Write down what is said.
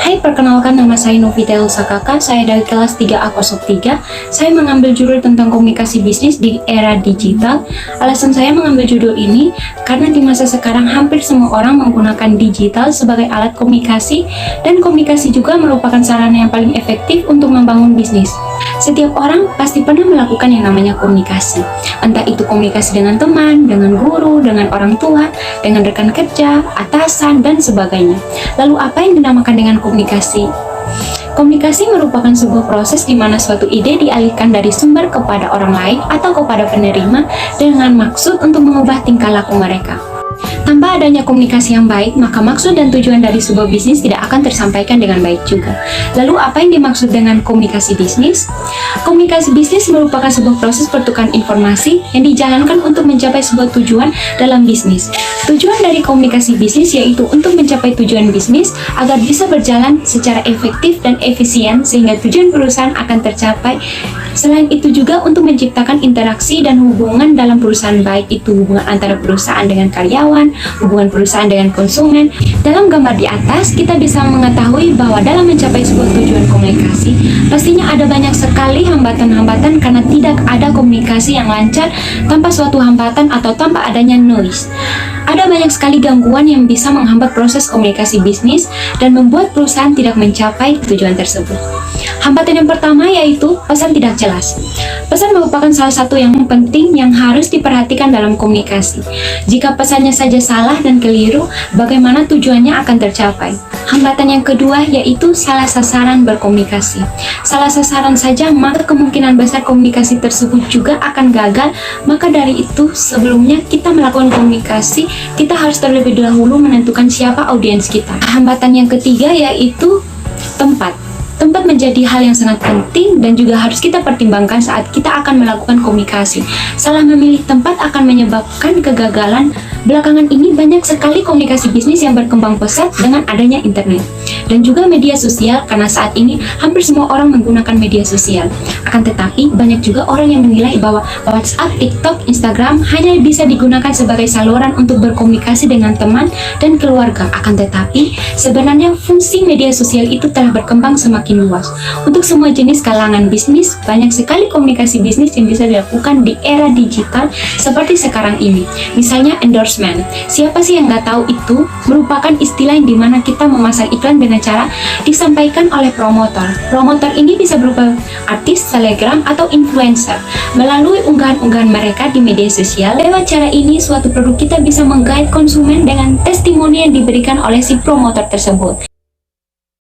Hai, perkenalkan nama saya Novita Elsa Kakak, saya dari kelas 3A03. Saya mengambil judul tentang komunikasi bisnis di era digital. Alasan saya mengambil judul ini karena di masa sekarang hampir semua orang menggunakan digital sebagai alat komunikasi, dan komunikasi juga merupakan sarana yang paling efektif untuk membangun bisnis. Setiap orang pasti pernah melakukan yang namanya komunikasi, entah itu komunikasi dengan teman, dengan guru, dengan orang tua, dengan rekan kerja, atasan, dan sebagainya. Lalu apa yang dinamakan dengan komunikasi? Komunikasi merupakan sebuah proses di mana suatu ide dialihkan dari sumber kepada orang lain atau kepada penerima dengan maksud untuk mengubah tingkah laku mereka. Tanpa adanya komunikasi yang baik, maka maksud dan tujuan dari sebuah bisnis tidak akan tersampaikan dengan baik juga. Lalu apa yang dimaksud dengan komunikasi bisnis? Komunikasi bisnis merupakan sebuah proses pertukaran informasi yang dijalankan untuk mencapai sebuah tujuan dalam bisnis. Tujuan dari komunikasi bisnis yaitu untuk mencapai tujuan bisnis agar bisa berjalan secara efektif dan efisien sehingga tujuan perusahaan akan tercapai. Selain itu juga untuk menciptakan interaksi dan hubungan dalam perusahaan, baik itu hubungan antara perusahaan dengan karyawan, hubungan perusahaan dengan konsumen. Dalam gambar di atas, kita bisa mengetahui bahwa dalam mencapai sebuah tujuan komunikasi, pastinya ada banyak sekali hambatan-hambatan karena tidak ada komunikasi yang lancar tanpa suatu hambatan atau tanpa adanya noise. Ada banyak sekali gangguan yang bisa menghambat proses komunikasi bisnis dan membuat perusahaan tidak mencapai tujuan tersebut. Hambatan yang pertama yaitu pesan tidak jelas. Pesan merupakan salah satu yang penting yang harus diperhatikan dalam komunikasi. Jika pesannya saja salah dan keliru, bagaimana tujuannya akan tercapai? Hambatan yang kedua yaitu salah sasaran berkomunikasi. Salah sasaran saja, maka kemungkinan besar komunikasi tersebut juga akan gagal. Maka dari itu, sebelumnya kita melakukan komunikasi, kita harus terlebih dahulu menentukan siapa audiens kita. Hambatan yang ketiga yaitu tempat. Tempat menjadi hal yang sangat penting dan juga harus kita pertimbangkan saat kita akan melakukan komunikasi. Salah memilih tempat akan menyebabkan kegagalan. Belakangan ini banyak sekali komunikasi bisnis yang berkembang pesat dengan adanya internet dan juga media sosial, karena saat ini hampir semua orang menggunakan media sosial. Akan tetapi banyak juga orang yang menilai bahwa WhatsApp, TikTok, Instagram hanya bisa digunakan sebagai saluran untuk berkomunikasi dengan teman dan keluarga. Akan tetapi sebenarnya fungsi media sosial itu telah berkembang semakin luas. Untuk semua jenis kalangan bisnis, banyak sekali komunikasi bisnis yang bisa dilakukan di era digital seperti sekarang ini. Misalnya endorsement. Siapa sih yang nggak tahu itu? Merupakan istilah yang dimana kita memasang iklan dengan cara disampaikan oleh promotor. Promotor ini bisa berupa artis, selebgram, atau influencer. Melalui unggahan-unggahan mereka di media sosial, lewat cara ini suatu produk kita bisa menggait konsumen dengan testimoni yang diberikan oleh si promotor tersebut.